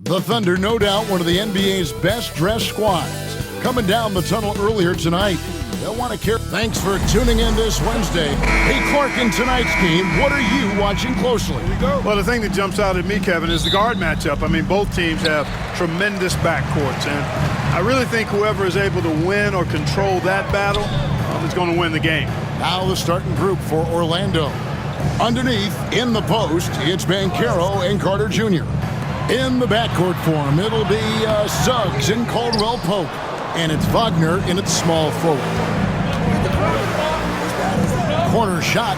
The Thunder, no doubt, one of the NBA's best-dressed squads. Coming down the tunnel earlier tonight. They'll want to care. Thanks for tuning in this Wednesday. Hey, Clark, in tonight's game, what are you watching closely? Well, the thing that jumps out at me, Kevin, is the guard matchup. I mean, both teams have tremendous backcourts, and I really think whoever is able to win or control that battle is going to win the game. Now the starting group for Orlando. Underneath, in the post, it's Banchero and Carter Jr. In the backcourt form, it'll be Suggs and Caldwell Pope. And it's Wagner in its small forward. Corner shot.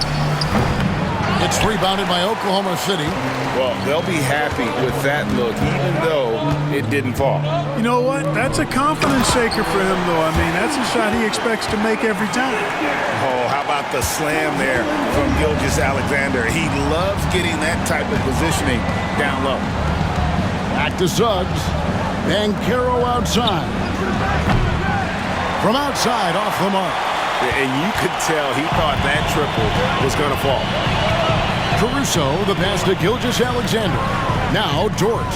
It's rebounded by Oklahoma City. Well, they'll be happy with that look, even though it didn't fall. You know what? That's a confidence shaker for him, though. I mean, that's a shot he expects to make every time. Oh, how about the slam there from Gilgeous-Alexander? He loves getting that type of positioning down low. Back to Suggs. Banchero outside. From outside, off the mark. And you could tell he thought that triple was going to fall. Caruso, the pass to Gilgeous-Alexander. Now Dort.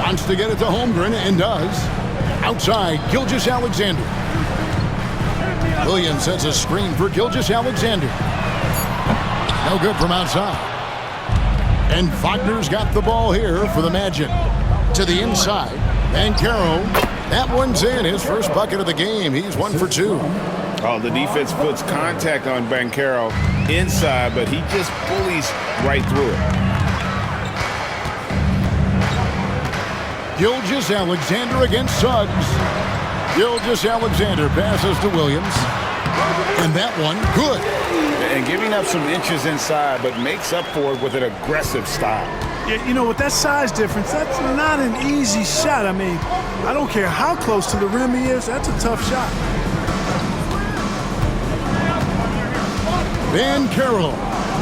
Wants to get it to Holmgren and does. Outside, Gilgeous-Alexander. Williams sets a screen for Gilgeous-Alexander. No good from outside. And Wagner's got the ball here for the Magic. To the inside, Banchero. That one's in, his first bucket of the game. He's 1 for 2. Oh, the defense puts contact on Banchero inside, but he just bullies right through it. Gilgeous-Alexander against Suggs. Gilgeous-Alexander passes to Williams. And that one, good. And giving up some inches inside, but makes up for it with an aggressive style. Yeah, you know, with that size difference, that's not an easy shot. I mean, I don't care how close to the rim he is, that's a tough shot. Banchero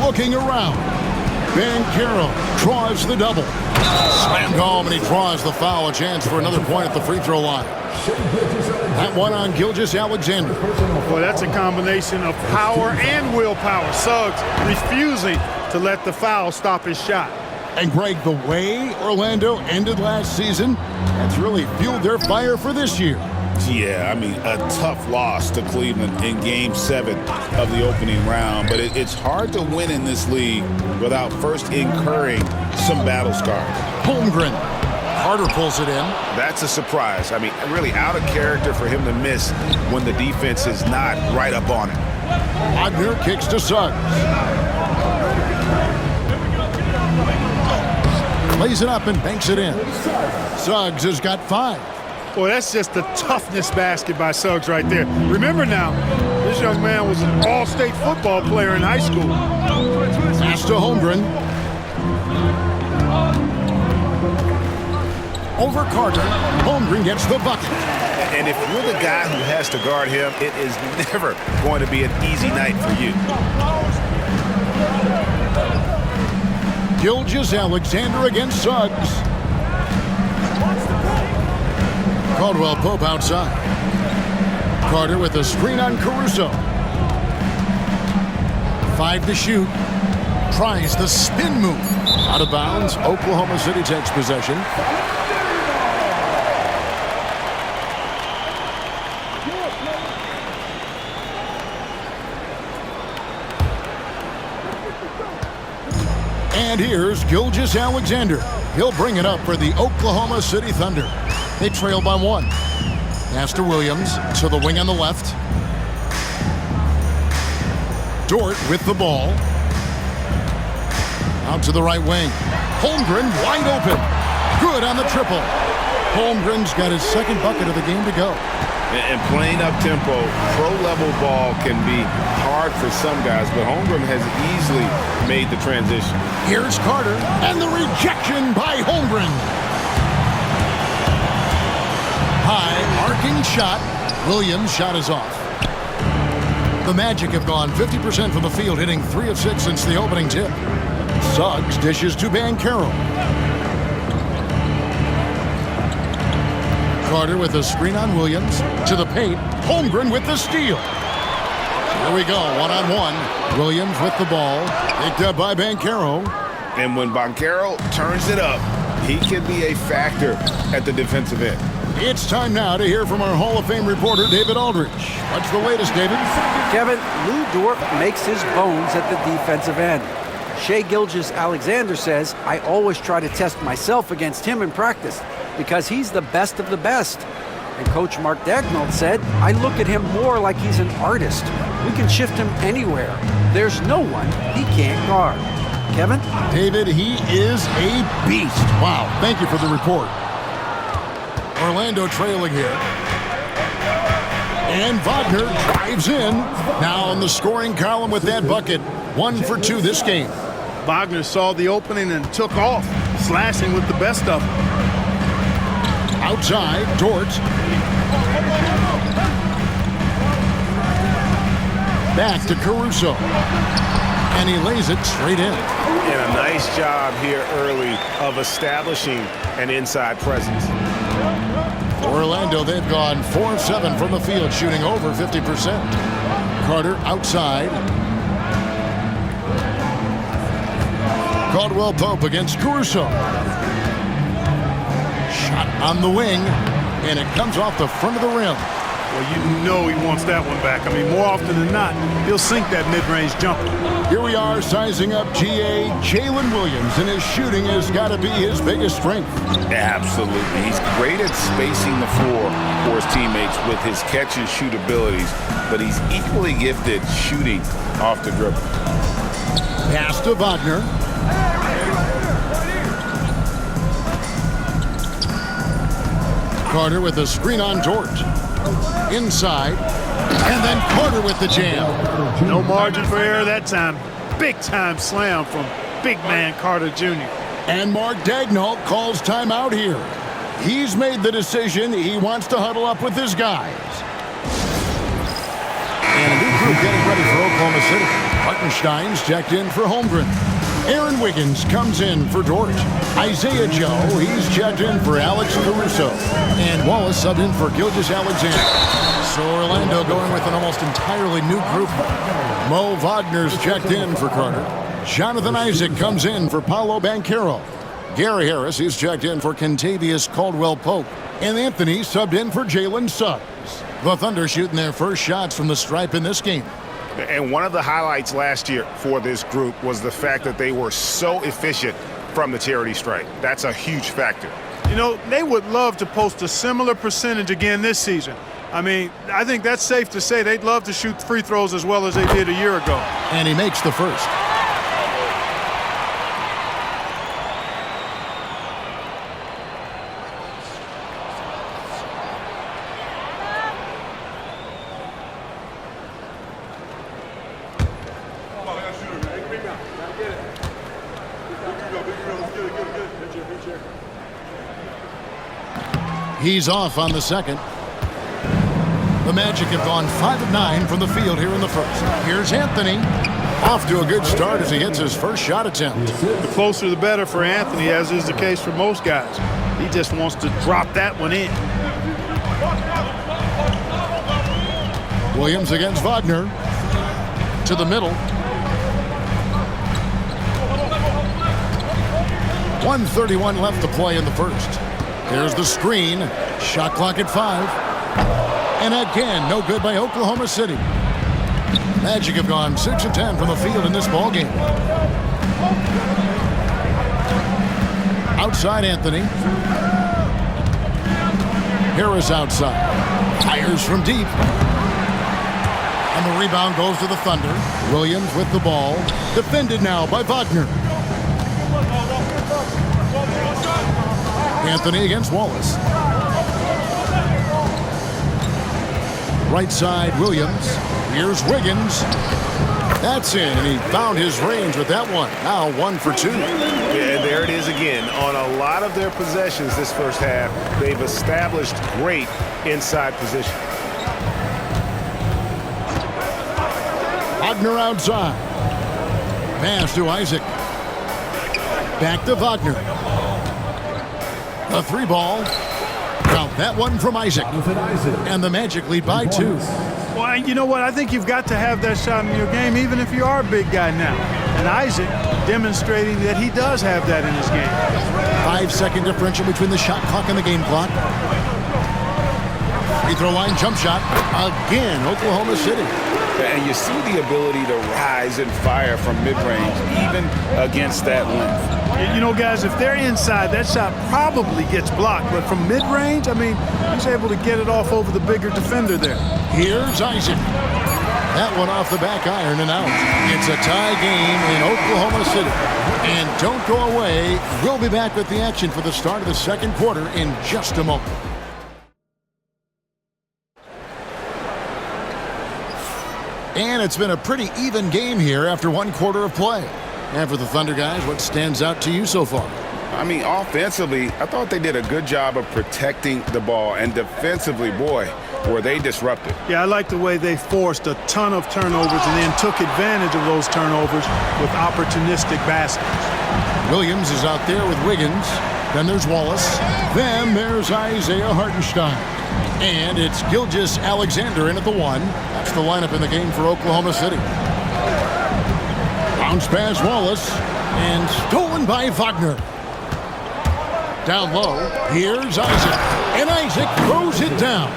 looking around. Banchero draws the double. Slammed home, and he draws the foul. A chance for another point at the free throw line. That one on Gilgeous-Alexander. Boy, that's a combination of power and willpower. Suggs refusing to let the foul stop his shot. And Greg, the way Orlando ended last season, that's really fueled their fire for this year. Yeah, I mean, a tough loss to Cleveland in Game 7 of the opening round. But it's hard to win in this league without first incurring some battle scars. Holmgren. Carter pulls it in. That's a surprise. I mean, really out of character for him to miss when the defense is not right up on it. Wagner kicks to Suggs. Lays it up and banks it in. Suggs has got 5. Boy, that's just the toughness basket by Suggs right there. Remember now, this young man was an all-state football player in high school. Pass to Holmgren. Over Carter. Holmgren gets the bucket. And if you're the guy who has to guard him, it is never going to be an easy night for you. Gilgeous-Alexander against Suggs. Caldwell Pope outside. Carter with a screen on Caruso. 5 to shoot. Tries the spin move. Out of bounds. Oklahoma City takes possession. And here's Gilgeous-Alexander. He'll bring it up for the Oklahoma City Thunder. They trail by 1. Pass to Williams, to the wing on the left. Dort with the ball. Out to the right wing. Holmgren wide open. Good on the triple. Holmgren's got his second bucket of the game to go. And playing up-tempo, pro-level ball can be hard for some guys, but Holmgren has easily made the transition. Here's Carter, and the rejection by Holmgren. High, arcing shot. Williams' shot is off. The Magic have gone 50% from the field, hitting 3 of 6 since the opening tip. Suggs dishes to Banchero. Carter with a screen on Williams. To the paint. Holmgren with the steal. Here we go, one-on-one. Williams with the ball. Picked up by Banchero. And when Banchero turns it up, He can be a factor at the defensive end. It's time now to hear from our Hall of Fame reporter, David Aldridge. What's the latest, David? Kevin, Lou Dort makes his bones at the defensive end. Shai Gilgeous-Alexander says, I always try to test myself against him in practice because he's the best of the best. And Coach Mark Daigneault said, I look at him more like he's an artist. We can shift him anywhere. There's no one he can't guard. Kevin? David, he is a beast. Wow, thank you for the report. Orlando trailing here. And Wagner drives in. Now on the scoring column with that bucket. 1 for 2 this game. Wagner saw the opening and took off, slashing with the best of them. Outside, Dort. Back to Caruso. And he lays it straight in. And a nice job here early of establishing an inside presence. Orlando, they've gone 4 of 7 from the field, shooting over 50%. Carter outside. Caldwell Pope against Caruso. Shot on the wing, and it comes off the front of the rim. Well, you know he wants that one back. I mean, more often than not, he'll sink that mid-range jumper. Here we are sizing up GA Jalen Williams, and his shooting has got to be his biggest strength. Absolutely. He's great at spacing the floor for his teammates with his catch and shoot abilities, but he's equally gifted shooting off the dribble. Pass to Wagner. Carter with a screen on Dort. Inside. And then Carter with the jam. No margin for error that time. Big-time slam from big man Carter Jr. And Mark Daigneault calls timeout here. He's made the decision. He wants to huddle up with his guys. And a new group getting ready for Oklahoma City. Hartenstein's checked in for Holmgren. Aaron Wiggins comes in for Dort. Isaiah Joe, he's checked in for Alex Caruso. And Wallace subbed in for Gilgeous-Alexander. So Orlando going with an almost entirely new group. Mo Wagner's checked in for Carter. Jonathan Isaac comes in for Paolo Banchero. Gary Harris is checked in for Kentavious Caldwell-Pope. And Anthony subbed in for Jalen Suggs. The Thunder shooting their first shots from the stripe in this game. And one of the highlights last year for this group was the fact that they were so efficient from the charity stripe. That's a huge factor. You know, they would love to post a similar percentage again this season. I mean, I think that's safe to say they'd love to shoot free throws as well as they did a year ago. And he makes the first. He's off on the second. The Magic have gone 5 of 9 from the field here in the first. Here's Anthony. Off to a good start as he hits his first shot attempt. The closer the better for Anthony, as is the case for most guys. He just wants to drop that one in. Williams against Wagner. To the middle. 1:31 left to play in the first. There's the screen. Shot clock at 5. And again, no good by Oklahoma City. Magic have gone 6 of 10 from the field in this ballgame. Outside Anthony. Harris outside. Fires from deep. And the rebound goes to the Thunder. Williams with the ball. Defended now by Wagner. Anthony against Wallace. Right side, Williams. Here's Wiggins. That's in, and he found his range with that one. Now 1 for 2. Yeah, there it is again. On a lot of their possessions this first half, they've established great inside position. Wagner outside. Pass to Isaac. Back to Wagner. A 3-ball. Count that one from Isaac. And the Magic lead by 2. Well, you know what? I think you've got to have that shot in your game, even if you are a big guy now. And Isaac demonstrating that he does have that in his game. 5-second differential between the shot clock and the game clock. Free throw line jump shot. Again, Oklahoma City. And you see the ability to rise and fire from mid-range, even against that length. You know, guys, if they're inside, that shot probably gets blocked. But from mid-range, I mean, he's able to get it off over the bigger defender there. Here's Isaac. That one off the back iron and out. It's a tie game in Oklahoma City. And don't go away. We'll be back with the action for the start of the second quarter in just a moment. And it's been a pretty even game here after one quarter of play. And for the Thunder guys, what stands out to you so far? I mean, offensively, I thought they did a good job of protecting the ball. And defensively, boy, were they disruptive. Yeah, I like the way they forced a ton of turnovers and then took advantage of those turnovers with opportunistic baskets. Williams is out there with Wiggins. Then there's Wallace. Then there's Isaiah Hartenstein. And it's Gilgeous-Alexander in at the 1. That's the lineup in the game for Oklahoma City. Bounce pass Wallace. And stolen by Wagner. Down low. Here's Isaac. And Isaac throws it down.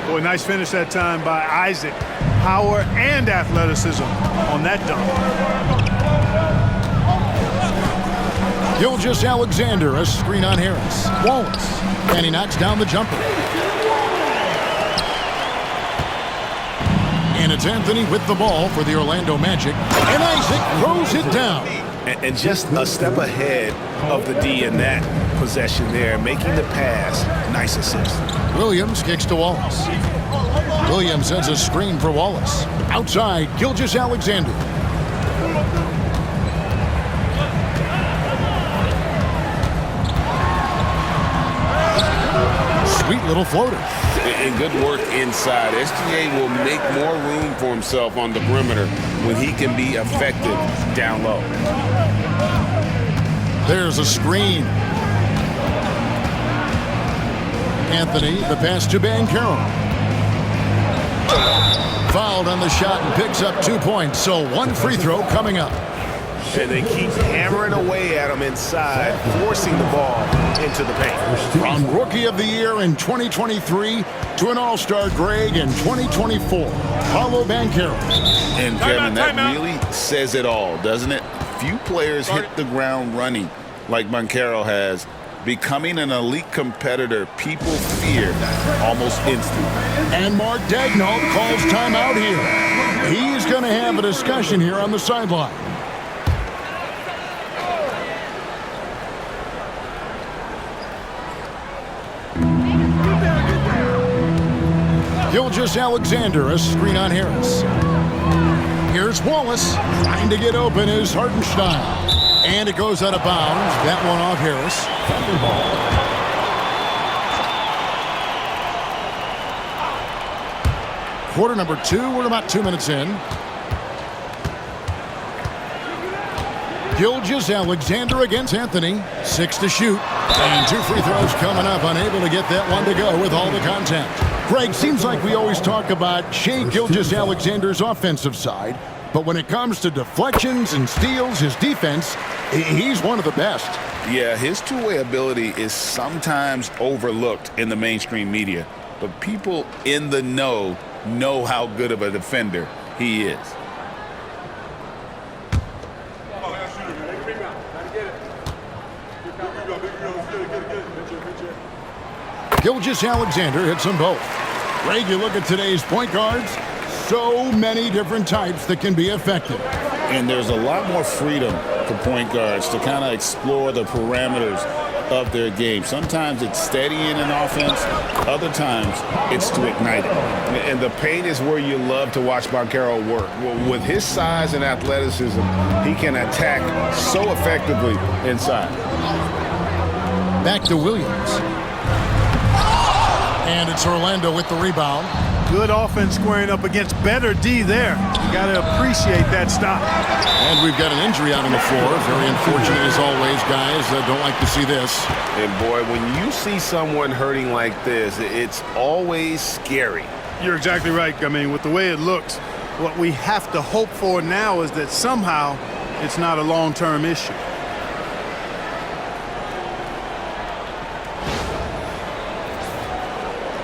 Boy, nice finish that time by Isaac. Power and athleticism on that dunk. Gilgeous-Alexander, a screen on Harris. Wallace. And he knocks down the jumper. And it's Anthony with the ball for the Orlando Magic. And Isaac throws it down. And just a step ahead of the D in that possession there, making the pass. Nice assist. Williams kicks to Wallace. Williams sends a screen for Wallace. Outside, Gilgeous-Alexander. Sweet little floater. And good work inside. SGA will make more room for himself on the perimeter when he can be effective down low. There's a screen. Anthony, the pass to Banchero. Fouled on the shot and picks up 2 points. So one free throw coming up. And they keep hammering away at him inside, forcing the ball into the paint. From Rookie of the Year in 2023 to an All-Star Greg in 2024, Paolo Banchero. And Kevin, that really says it all, doesn't it? Few players hit the ground running like Banchero has. Becoming an elite competitor, people fear almost instantly. And Mark Daigneault calls timeout here. He's going to have a discussion here on the sideline. Gilgeous-Alexander, a screen on Harris. Here's Wallace. Trying to get open is Hartenstein. And it goes out of bounds. That one off Harris. Quarter number 2. We're about 2 minutes in. Gilgeous-Alexander against Anthony. 6 to shoot. And 2 free throws coming up. Unable to get that one to go with all the contact. Greg, seems like we always talk about Shai Gilgeous-Alexander's offensive side. But when it comes to deflections and steals, his defense, he's one of the best. Yeah, his two-way ability is sometimes overlooked in the mainstream media. But people in the know how good of a defender he is. Gilgeous-Alexander hits them both. Greg, you look at today's point guards, so many different types that can be effective. And there's a lot more freedom for point guards to kind of explore the parameters of their game. Sometimes it's steadying an offense. Other times it's to ignite it. And the paint is where you love to watch Banchero work. Well, with his size and athleticism, he can attack so effectively inside. Back to Williams. And it's Orlando with the rebound. Good offense squaring up against better D there. You got to appreciate that stop. And we've got an injury out on the floor. Very unfortunate as always, guys. Don't like to see this. And boy, when you see someone hurting like this, it's always scary. You're exactly right. I mean, with the way it looks, what we have to hope for now is that somehow it's not a long-term issue.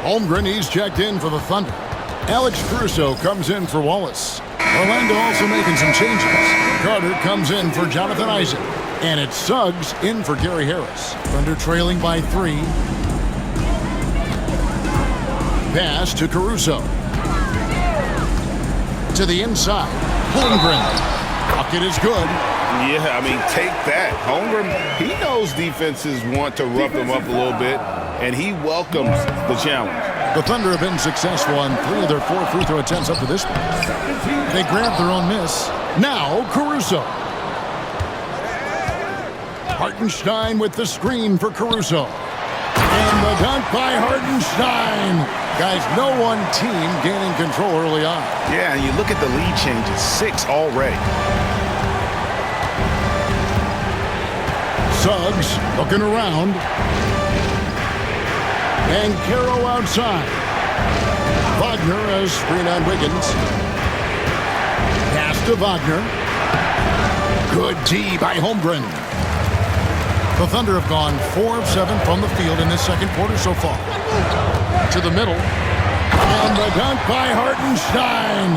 Holmgren, he's checked in for the Thunder. Alex Caruso comes in for Wallace. Orlando also making some changes. Carter comes in for Jonathan Isaac. And it's Suggs in for Gary Harris. Thunder trailing by 3. Pass to Caruso. To the inside. Holmgren. Bucket is good. Yeah, I mean, take that. Holmgren, he knows defenses want to rough him up a little bit, and he welcomes the challenge. The Thunder have been successful on 3 of their 4 free throw attempts up to this point. They grabbed their own miss. Now Caruso. Hartenstein with the screen for Caruso. And the dunk by Hartenstein. Guys, no one team gaining control early on. Yeah, and you look at the lead changes, 6 already. Suggs looking around. And Caro outside. Wagner has screen on Wiggins. Pass to Wagner. Good D by Holmgren. The Thunder have gone 4 of 7 from the field in this second quarter so far. To the middle. And the dunk by Hartenstein.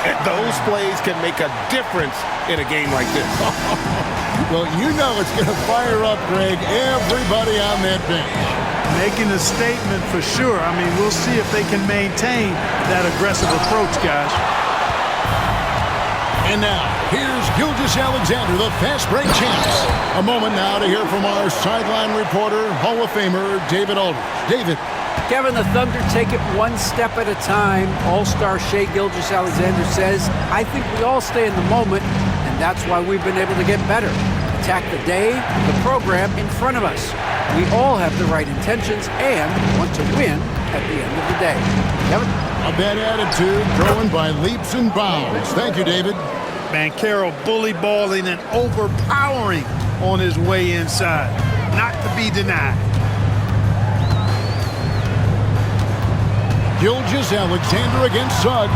And those plays can make a difference in a game like this. Well, you know it's going to fire up, Greg, everybody on that bench. Making a statement for sure. I mean, we'll see if they can maintain that aggressive approach, guys. And now, here's Gilgeous-Alexander, the fast break champs. A moment now to hear from our sideline reporter, Hall of Famer David Aldridge. David. Kevin, the Thunder take it one step at a time. All-star Shai Gilgeous-Alexander says, I think we all stay in the moment, and that's why we've been able to get better. Attack the day, the program in front of us. We all have the right intentions and want to win at the end of the day. Kevin? A bad attitude growing by leaps and bounds. Thank you, David. Banchero bully balling and overpowering on his way inside. Not to be denied. Gilgeous-Alexander against Suggs.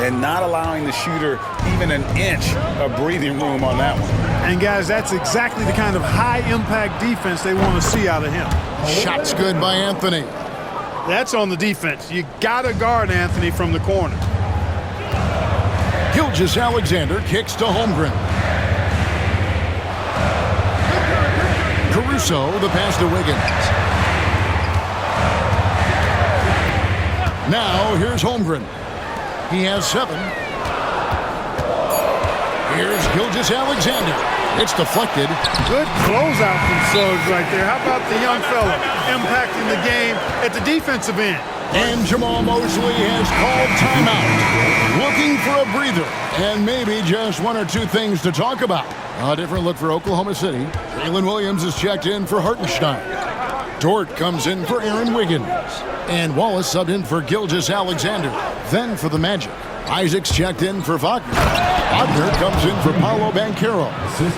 And not allowing the shooter even an inch of breathing room on that one. And guys, that's exactly the kind of high-impact defense they want to see out of him. Shots good by Anthony. That's on the defense. You got to guard Anthony from the corner. Gilgeous-Alexander kicks to Holmgren. Caruso, the pass to Wiggins. Now, here's Holmgren. He has 7. Here's Gilgeous-Alexander. It's deflected. Good closeout from Suggs right there. How about the young fella impacting the game at the defensive end? And Jamal Mosley has called timeout. Looking for a breather. And maybe just 1 or 2 things to talk about. A different look for Oklahoma City. Jalen Williams is checked in for Hartenstein. Dort comes in for Aaron Wiggins. And Wallace subbed in for Gilgeous-Alexander. Then for the Magic, Isaac's checked in for Wagner. Wagner comes in for Paolo Banchero.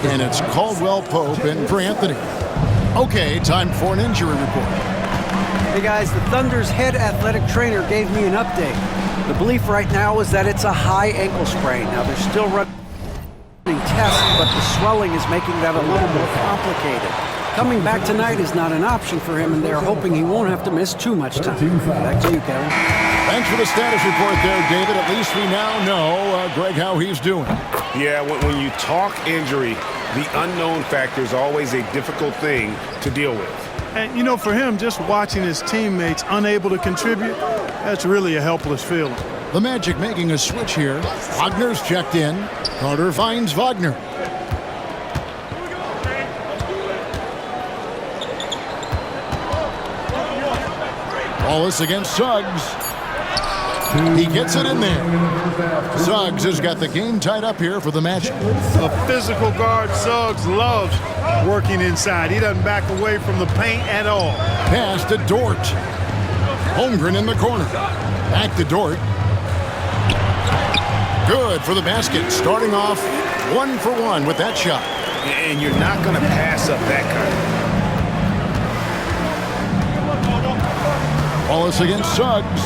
And it's Caldwell Pope in for Anthony. Okay, time for an injury report. Hey guys, the Thunder's head athletic trainer gave me an update. The belief right now is that it's a high ankle sprain. Now they're still running tests, but the swelling is making that a little more complicated. Coming back tonight is not an option for him, and they're hoping he won't have to miss too much time. Back to you, Kevin. Thanks for the status report there, David. At least we now know, Greg, how he's doing. Yeah, when you talk injury, the unknown factor is always a difficult thing to deal with. And, you know, for him, just watching his teammates unable to contribute, that's really a helpless feeling. The Magic making a switch here. Wagner's checked in. Carter finds Wagner. Wallace against Suggs. He gets it in there. Suggs has got the game tied up here for the Magic. A physical guard, Suggs loves working inside. He doesn't back away from the paint at all. Pass to Dort. Holmgren in the corner. Back to Dort. Good for the basket. Starting off 1 for 1 with that shot. And you're not going to pass up that kind of. Wallace against Suggs.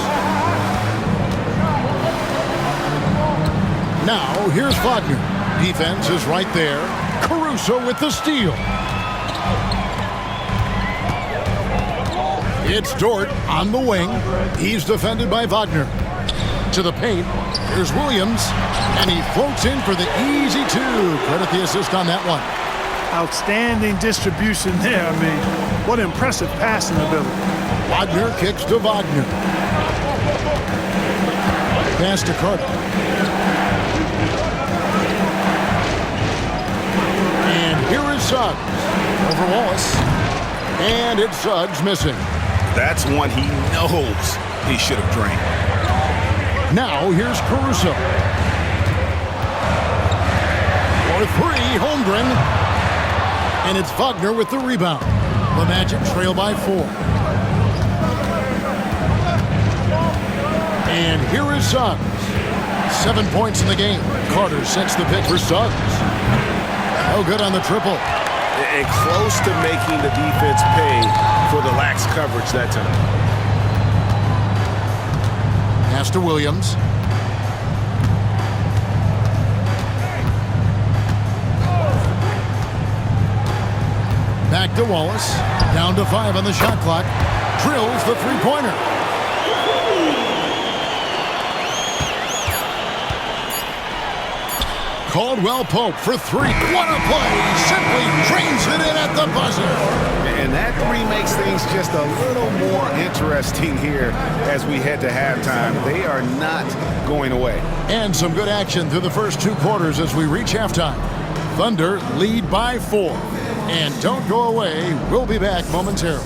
Now, here's Wagner. Defense is right there. Caruso with the steal. It's Dort on the wing. He's defended by Wagner. To the paint. Here's Williams. And he floats in for the easy two. Credit the assist on that one. Outstanding distribution there. I mean, what impressive passing ability. Wagner kicks to Wagner. Pass to Carter. And here is Suggs. Over Wallace. And it's Suggs missing. That's one he knows he should have drained. Now here's Caruso. For three, Holmgren. And it's Wagner with the rebound. The Magic trail by 4. And here is Suggs. 7 points in the game. Carter sets the pick for Suggs. No good on the triple. And close to making the defense pay for the lax coverage that time. Pass to Williams. Back to Wallace. Down to 5 on the shot clock. Drills the three-pointer. Caldwell Pope for 3. What a play! Simply drains it in at the buzzer. And that three makes things just a little more interesting here as we head to halftime. They are not going away. And some good action through the first 2 quarters as we reach halftime. Thunder lead by 4. And don't go away. We'll be back momentarily.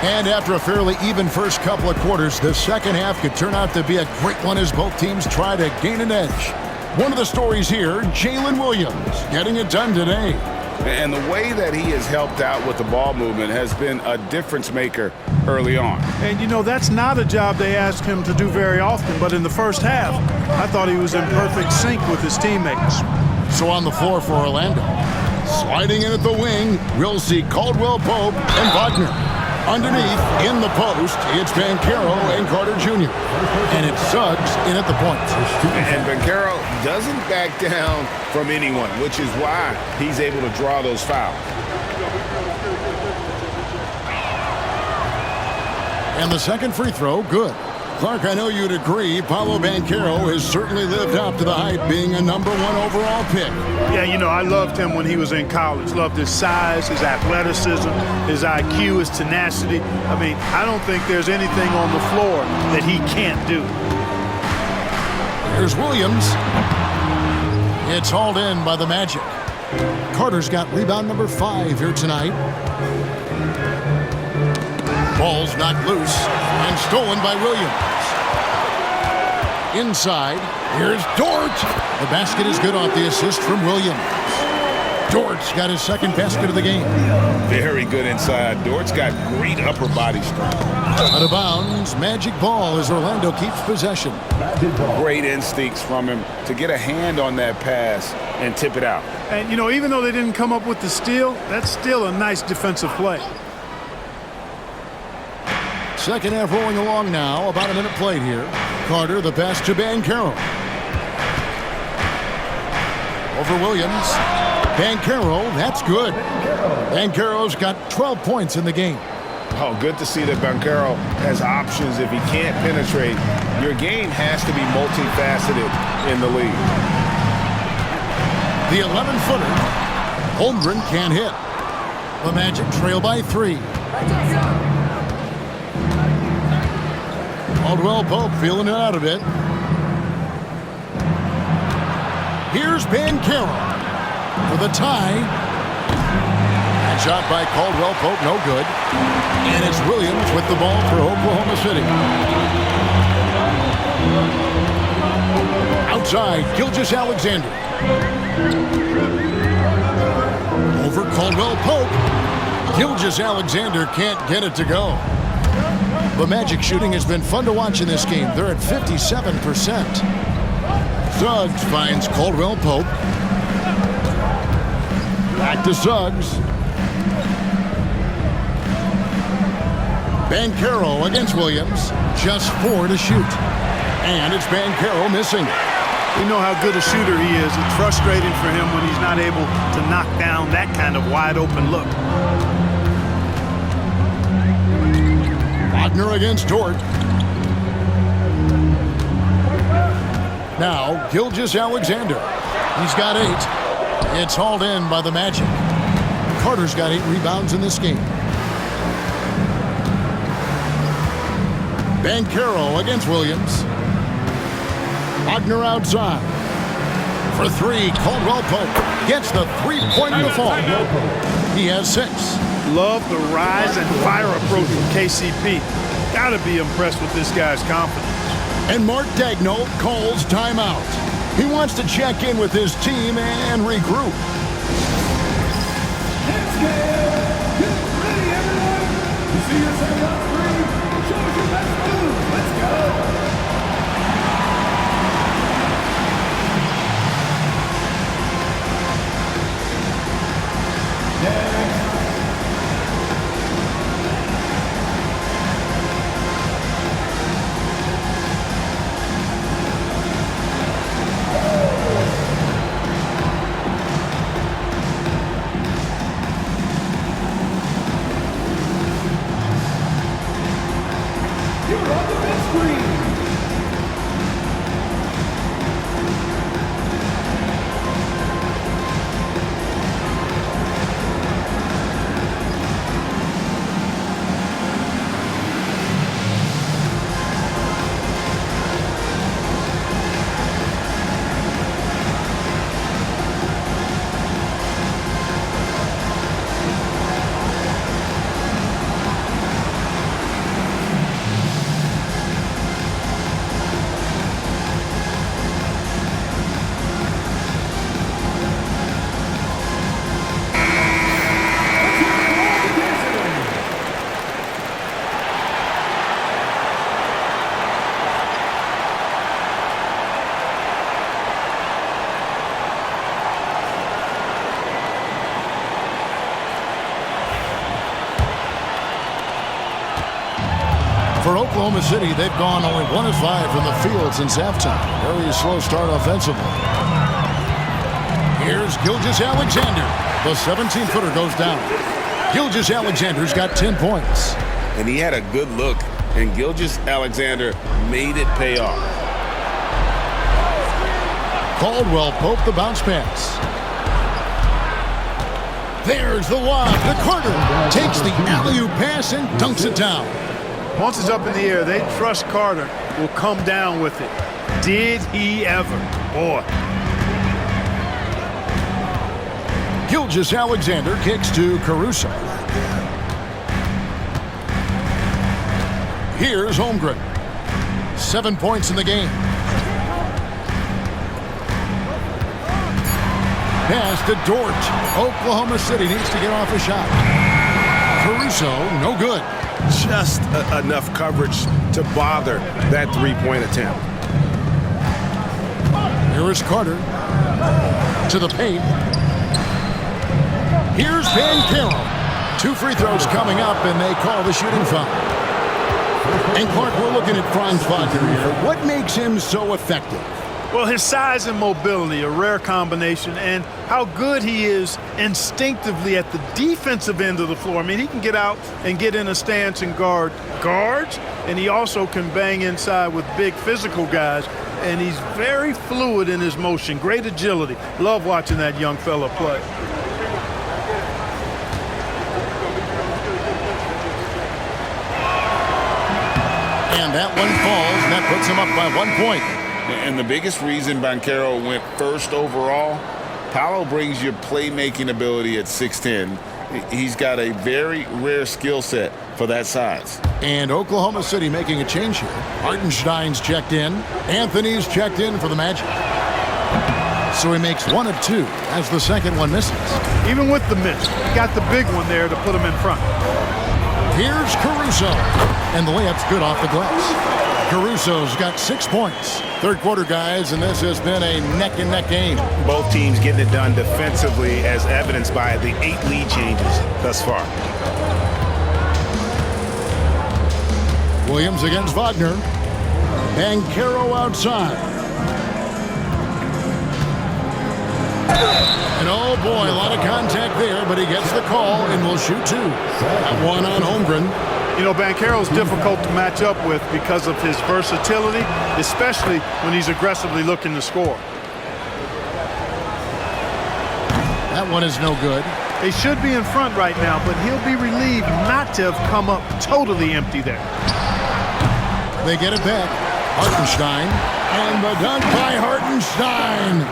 And after a fairly even first couple of quarters, the second half could turn out to be a great one as both teams try to gain an edge. One of the stories here, Jalen Williams, getting it done today. And the way that he has helped out with the ball movement has been a difference maker early on. And, you know, that's not a job they ask him to do very often, but in the first half, I thought he was in perfect sync with his teammates. So on the floor for Orlando. Sliding in at the wing, we'll see Caldwell Pope and Wagner. Underneath, in the post, it's Banchero and Carter Jr. And it's Suggs in at the point. And Banchero doesn't back down from anyone, which is why he's able to draw those fouls. And the second free throw, good. Clark, I know you'd agree, Paolo Banchero has certainly lived up to the hype, being a #1 overall pick. Yeah, you know, I loved him when he was in college. Loved his size, his athleticism, his IQ, his tenacity. I mean, I don't think there's anything on the floor that he can't do. Here's Williams. It's hauled in by the Magic. Carter's got rebound number 5 here tonight. Ball's knocked loose and stolen by Williams. Inside, here's Dort. The basket is good off the assist from Williams. Dort's got his second basket of the game. Very good inside. Dort's got great upper body strength. Out of bounds, Magic ball as Orlando keeps possession. Great instincts from him to get a hand on that pass and tip it out. And, you know, even though they didn't come up with the steal, that's still a nice defensive play. Second half rolling along now. About a minute played here. Carter, the pass to Banchero. Over Williams. Banchero, that's good. Banchero's got 12 points in the game. Oh, good to see that Banchero has options if he can't penetrate. Your game has to be multifaceted in the league. The 11-footer. Holmgren can't hit. The Magic trail by 3. Caldwell Pope feeling it out a bit. Here's Banchero for the tie. And shot by Caldwell Pope, no good. And it's Williams with the ball for Oklahoma City. Outside, Gilgeous-Alexander. Over Caldwell Pope. Gilgeous-Alexander can't get it to go. The Magic shooting has been fun to watch in this game. They're at 57%. Suggs finds Caldwell Pope. Back to Suggs. Banchero against Williams. Just 4 to shoot. And it's Banchero missing. We know how good a shooter he is. It's frustrating for him when he's not able to knock down that kind of wide open look. Wagner against Dort. Now, Gilgeous-Alexander. He's got 8. It's hauled in by the Magic. Carter's got 8 rebounds in this game. Banchero against Williams. Wagner outside. For 3, Caldwell Pope gets the three-point in the fall. He has 6. Love the rise and fire approach from KCP. Gotta be impressed with this guy's confidence. And Mark Daigneault calls timeout. He wants to check in with his team and regroup. Let's go! Get ready, everyone! You see yourself on screen? Show us your best move! Let's go! For Oklahoma City, they've gone only 1 of 5 from the field since halftime. Very slow start offensively. Here's Gilgeous-Alexander. The 17-footer goes down. Gilgeous-Alexander's got 10 points. And he had a good look, and Gilgeous-Alexander made it pay off. Caldwell Pope the bounce pass. There's the lob to Carter. Takes the alley-oop pass and dunks it down. Once it's up in the air, they trust Carter will come down with it. Did he ever? Boy. Gilgeous-Alexander kicks to Caruso. Here's Holmgren. 7 points in the game. Pass to Dort. Oklahoma City needs to get off a shot. Caruso, no good. Just enough coverage to bother that three-point attempt. Here is Carter to the paint. Here's Banchero. 2 free throws coming up, and they call the shooting foul. And Clark, we're looking at Franz Wagner here. What makes him so effective? Well, his size and mobility, a rare combination, and how good he is instinctively at the defensive end of the floor. I mean, he can get out and get in a stance and guard guards, and he also can bang inside with big physical guys, and he's very fluid in his motion. Great agility. Love watching that young fella play. And that one falls, and that puts him up by 1 point. And the biggest reason Banchero went first overall, Paolo brings your playmaking ability at 6'10". He's got a very rare skill set for that size. And Oklahoma City making a change here. Hartenstein's checked in. Anthony's checked in for the Magic. So he makes 1 of 2 as the second one misses. Even with the miss, got the big one there to put him in front. Here's Caruso. And the layup's good off the glass. Caruso's got 6 points. Third quarter, guys, and this has been a neck-and-neck game. Both teams getting it done defensively, as evidenced by the 8 lead changes thus far. Williams against Wagner. Banchero outside. And oh boy, a lot of contact there, but he gets the call and will shoot 2. That one on Holmgren. You know, Banchero's difficult to match up with because of his versatility, especially when he's aggressively looking to score. That one is no good. They should be in front right now, but he'll be relieved not to have come up totally empty there. They get it back. Hartenstein. And the dunk by Hartenstein.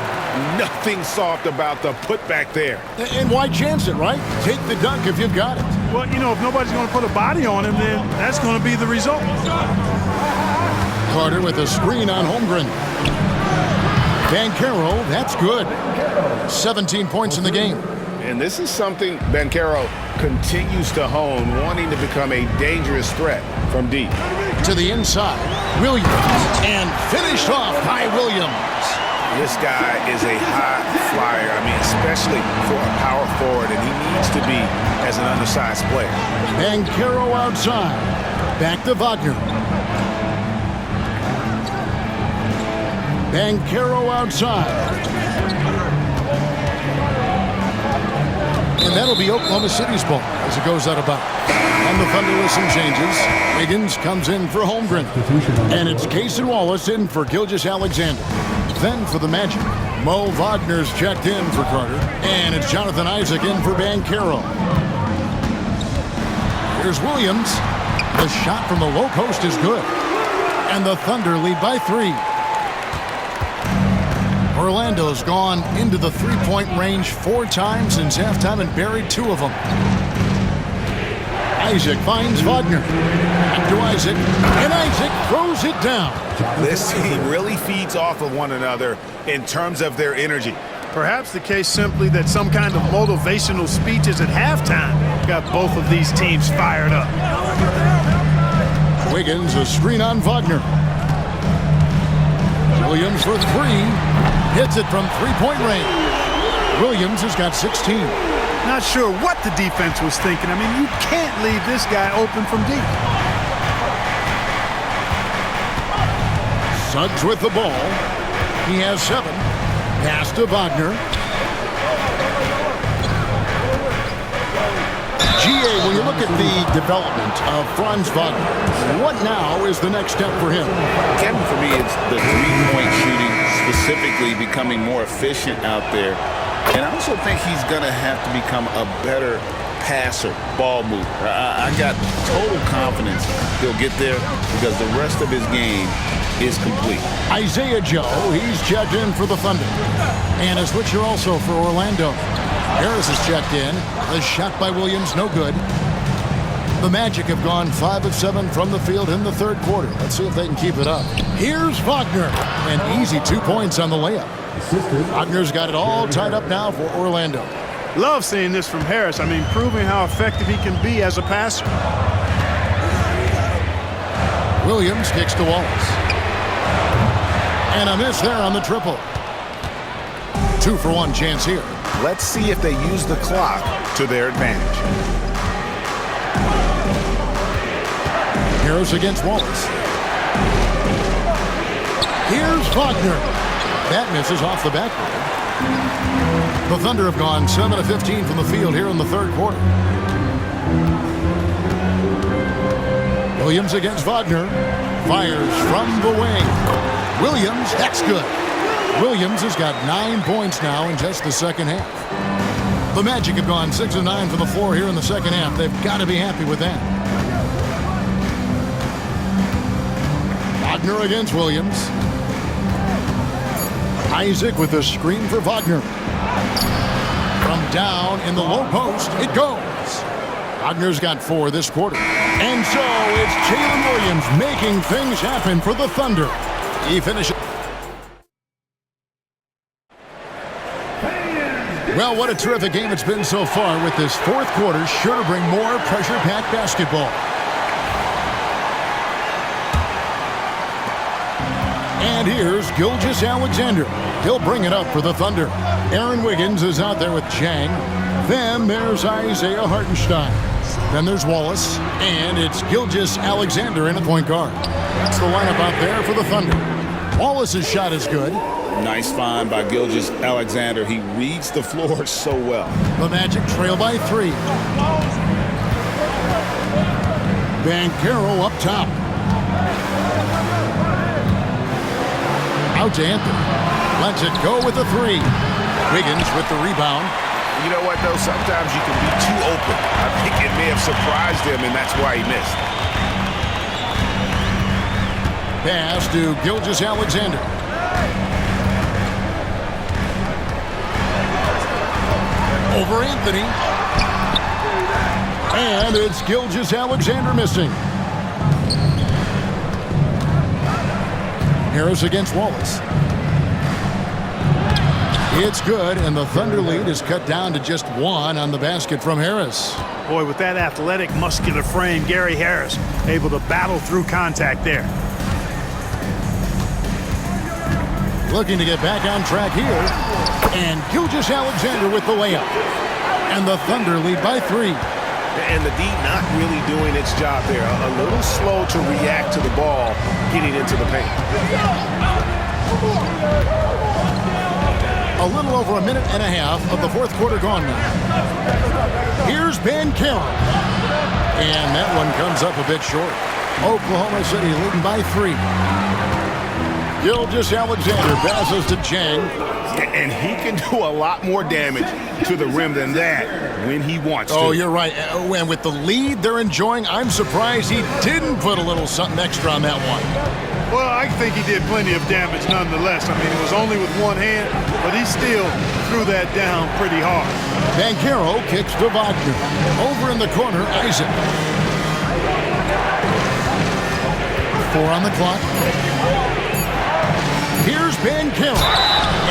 Nothing soft about the putback there. And why chance it, right? Take the dunk if you've got it. Well, you know, if nobody's going to put a body on him, then that's going to be the result. Carter with a screen on Holmgren. Banchero, that's good. 17 points in the game. And this is something Banchero continues to hone, wanting to become a dangerous threat from deep. To the inside, Williams. And finished off by Williams. This guy is a high flyer, I mean, especially for a power forward, and he needs to be as an undersized player. Banchero outside. Back to Wagner. Banchero outside. And that'll be Oklahoma City's ball as it goes out of bounds. And the Thunder with some changes. Higgins comes in for Holmgren. And it's Cason Wallace in for Gilgeous-Alexander. Then for the Magic, Mo Wagner's checked in for Carter. And it's Jonathan Isaac in for Banchero. Here's Williams. The shot from the low post is good. And the Thunder lead by 3. Orlando's gone into the three-point range 4 times since halftime and buried 2 of them. Isaac finds Wagner. Back to Isaac. And Isaac throws it down. This team really feeds off of one another in terms of their energy. Perhaps the case simply that some kind of motivational speeches at halftime got both of these teams fired up. Wiggins, a screen on Wagner. Williams for 3. Hits it from three-point range. Williams has got 16. Not sure what the defense was thinking. I mean, you can't leave this guy open from deep. Suggs with the ball. He has 7. Pass to Wagner. G.A., when you look at the development of Franz Wagner, what now is the next step for him? Kevin, for me, it's the three-point shooting, specifically becoming more efficient out there. And I also think he's going to have to become a better passer, ball mover. I got total confidence he'll get there because the rest of his game is complete. Isaiah Joe, he's checked in for the Thunder. And a switcher also for Orlando. Harris is checked in. A shot by Williams, no good. The Magic have gone 5 of 7 from the field in the third quarter. Let's see if they can keep it up. Here's Wagner. An easy 2 points on the layup. Wagner's got it all tied up now for Orlando. Love seeing this from Harris. I mean, proving how effective he can be as a passer. Williams kicks to Wallace. And a miss there on the triple. 2-for-1 chance here. Let's see if they use the clock to their advantage. Harris against Wallace. Here's Wagner. That misses off the backboard. The Thunder have gone 7 of 15 from the field here in the third quarter. Williams against Wagner. Fires from the wing. Williams, that's good. Williams has got 9 points now in just the second half. The Magic have gone 6 of 9 from the floor here in the second half. They've got to be happy with that. Wagner against Williams. Isaac with a screen for Wagner. From down in the low post, it goes. Wagner's got 4 this quarter. And so it's Jalen Williams making things happen for the Thunder. He finishes. Well, what a terrific game it's been so far, with this fourth quarter sure to bring more pressure-packed basketball. And here's Gilgeous-Alexander. He'll bring it up for the Thunder. Aaron Wiggins is out there with Chang. Then there's Isaiah Hartenstein. Then there's Wallace. And it's Gilgeous-Alexander in at point guard. That's the lineup out there for the Thunder. Wallace's shot is good. Nice find by Gilgeous-Alexander. He reads the floor so well. The Magic trail by 3. Banchero up top. Out to Anthony. Lets it go with the 3. Wiggins with the rebound. You know what, though? Sometimes you can be too open. I think it may have surprised him, and that's why he missed. Pass to Gilgeous-Alexander. Over Anthony. And it's Gilgeous-Alexander missing. Harris against Wallace. It's good, and the Thunder lead is cut down to just 1 on the basket from Harris. Boy, with that athletic, muscular frame, Gary Harris able to battle through contact there. Looking to get back on track here. And Gilgeous-Alexander with the layup. And the Thunder lead by 3. And the D not really doing its job there. A little slow to react to the ball getting into the paint. A little over a minute and a half of the fourth quarter gone now. Here's Banchero. And that one comes up a bit short. Oklahoma City leading by 3. Gilgeous-Alexander passes to Chang. And he can do a lot more damage to the rim than that when he wants to. Oh, you're right. And with the lead they're enjoying, I'm surprised he didn't put a little something extra on that one. Well, I think he did plenty of damage nonetheless. I mean, it was only with one hand, but he still threw that down pretty hard. Banchero kicks to Wagner. Over in the corner, Isaac. 4 on the clock. Here's Banchero.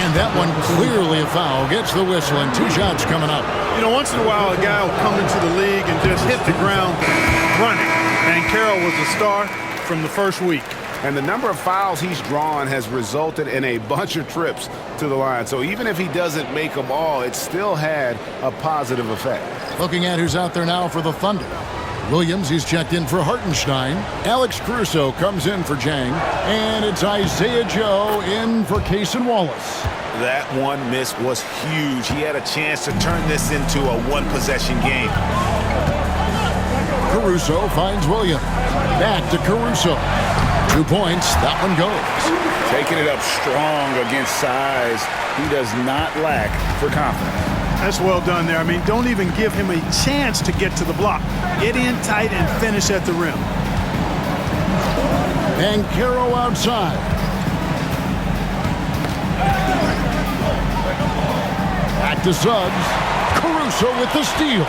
And that one clearly a foul. Gets the whistle, and 2 shots coming up. You know, once in a while, a guy will come into the league and just hit the ground running. Banchero was a star from the first week. And the number of fouls he's drawn has resulted in a bunch of trips to the line. So even if he doesn't make them all, it still had a positive effect. Looking at who's out there now for the Thunder. Williams, he's checked in for Hartenstein. Alex Caruso comes in for Chang. And it's Isaiah Joe in for Cason Wallace. That one miss was huge. He had a chance to turn this into a one-possession game. Caruso finds Williams. Back to Caruso. 2 points. That one goes. Taking it up strong against size. He does not lack for confidence. That's well done there. I mean, don't even give him a chance to get to the block. Get in tight and finish at the rim. Banchero outside. Back to Suggs. Caruso with the steal.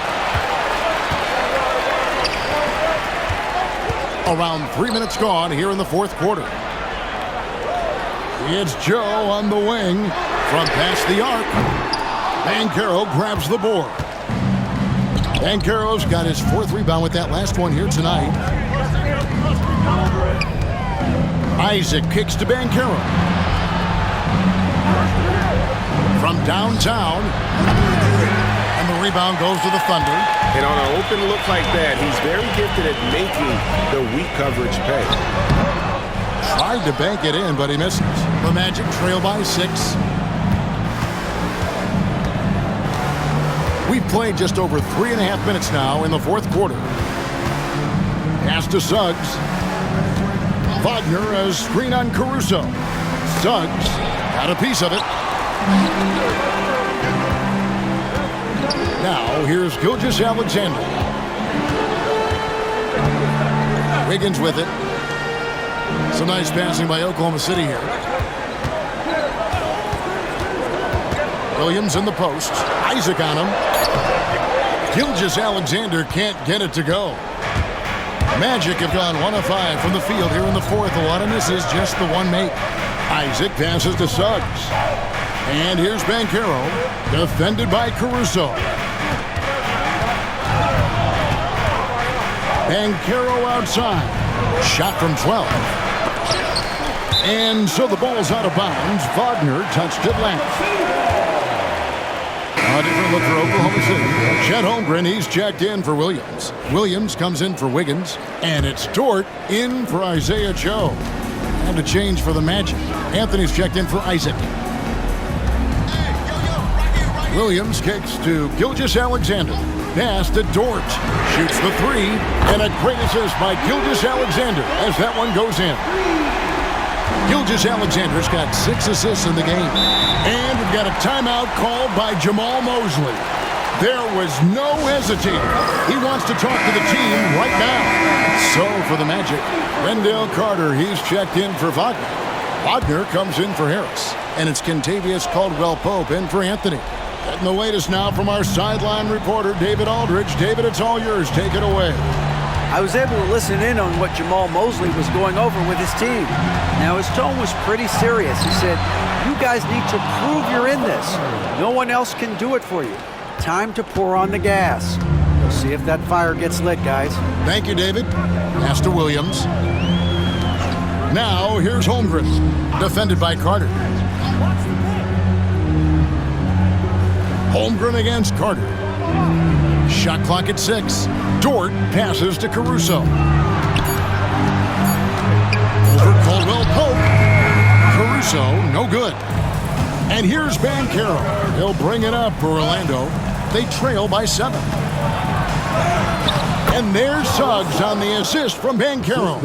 Around 3 minutes gone here in the fourth quarter. It's Joe on the wing from past the arc. Banchero grabs the board. Banchero's got his 4th rebound with that last one here tonight. Isaac kicks to Banchero. From downtown. And the rebound goes to the Thunder. And on an open look like that, he's very gifted at making the weak coverage pay. Tried to bank it in, but he misses. The Magic trail by 6. We've played just over 3.5 minutes now in the fourth quarter. Pass to Suggs. Wagner has screen on Caruso. Suggs got a piece of it. Now here's Gilgeous-Alexander. Wiggins with it. Some nice passing by Oklahoma City here. Williams in the post. Isaac on him. Gilgeous-Alexander can't get it to go. Magic have gone 1 of 5 from the field here in the fourth. A lot of misses, just the one make. Isaac passes to Suggs. And here's Banchero, defended by Caruso. Banchero outside. Shot from 12. And so the ball's out of bounds. Wagner touched it last. A different look for Oklahoma City. Chet Holmgren, he's checked in for Williams. Williams comes in for Wiggins. And it's Dort in for Isaiah Joe. And a change for the Magic. Anthony's checked in for Isaac. Williams kicks to Gilgeous-Alexander. Pass to Dort. Shoots the three. And a great assist by Gilgeous-Alexander as that one goes in. Gilgeous-Alexander's got 6 assists in the game. And we've got a timeout called by Jamal Mosley. There was no hesitating. He wants to talk to the team right now. So for the Magic, Wendell Carter, he's checked in for Wagner. Wagner comes in for Harris. And it's Kentavious Caldwell-Pope in for Anthony. Getting the latest now from our sideline reporter, David Aldridge. David, it's all yours. Take it away. I was able to listen in on what Jamal Mosley was going over with his team. Now, his tone was pretty serious. He said, you guys need to prove you're in this. No one else can do it for you. Time to pour on the gas. We'll see if that fire gets lit, guys. Thank you, David. Pass to Williams. Now, here's Holmgren, defended by Carter. Holmgren against Carter. Shot clock at 6. Dort passes to Caruso. Over Caldwell-Pope. Caruso, no good. And here's Banchero. He'll bring it up for Orlando. They trail by 7. And there's Suggs on the assist from Banchero.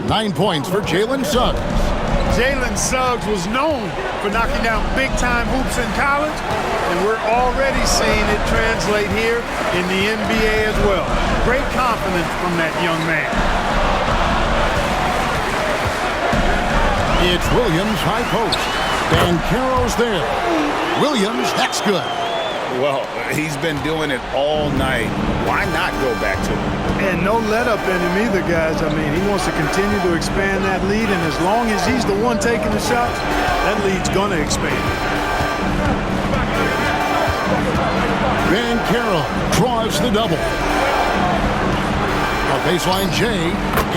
9 points for Jalen Suggs. Jalen Suggs was known for knocking down big-time hoops in college, and we're already seeing it translate here in the NBA as well. Great confidence from that young man. It's Williams, high post. Banchero's there. Williams, that's good. Well, he's been doing it all night. Why not go back to him? And no let-up in him either, guys. I mean, he wants to continue to expand that lead, and as long as he's the one taking the shots, that lead's going to expand. Banchero draws the double. A baseline J,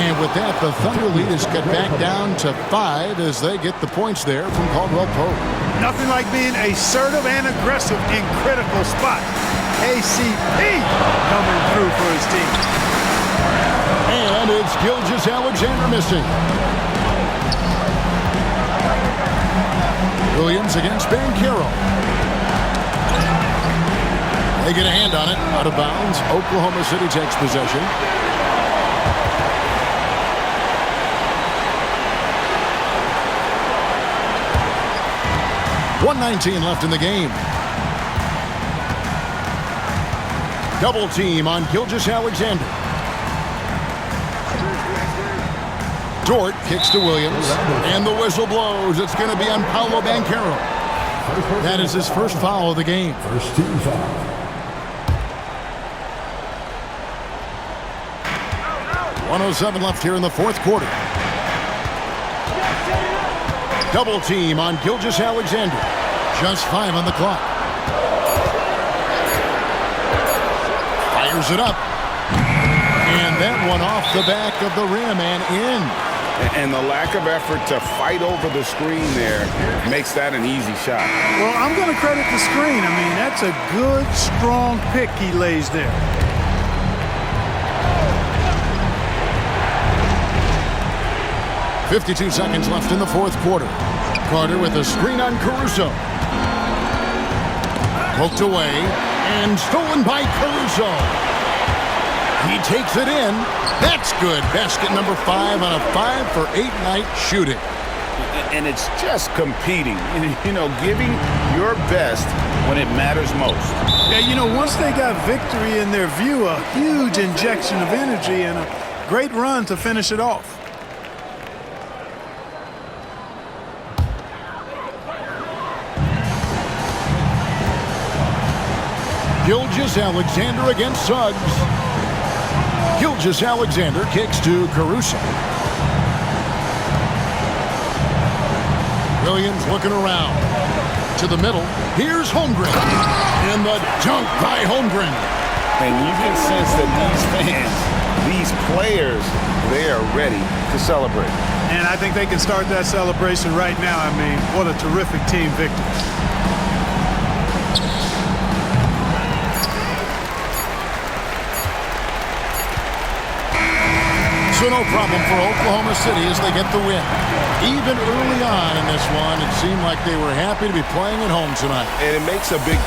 and with that, the Thunder lead is cut back down to 5 as they get the points there from Caldwell-Pope. Nothing like being assertive and aggressive in critical spots. ACP coming through for his team. And it's Gilgeous-Alexander missing. Williams against Banchero. They get a hand on it, out of bounds. Oklahoma City takes possession. .119 left in the game. Double team on Gilgeous-Alexander. Dort kicks to Williams, and the whistle blows. It's going to be on Paolo Banchero. That is his first foul of the game. First team foul. .107 left here in the fourth quarter. Double team on Gilgeous-Alexander. Just 5 on the clock. Fires it up. And that one off the back of the rim and in. And the lack of effort to fight over the screen there makes that an easy shot. Well, I'm going to credit the screen. I mean, that's a good, strong pick he lays there. .52 seconds left in the fourth quarter. Carter with a screen on Caruso. Poked away and stolen by Caruso. He takes it in. That's good. Basket number 5 on a 5-for-8 night shooting. And it's just competing, you know, giving your best when it matters most. Yeah, you know, once they got victory in their view, a huge injection of energy and a great run to finish it off. Gilgeous-Alexander against Suggs. Gilgeous-Alexander kicks to Caruso. Williams looking around. To the middle. Here's Holmgren. And the dunk by Holmgren. And you can sense that these fans, these players, they are ready to celebrate. And I think they can start that celebration right now. I mean, what a terrific team victory. So no problem for Oklahoma City as they get the win. Even early on in this one, it seemed like they were happy to be playing at home tonight. And it makes a big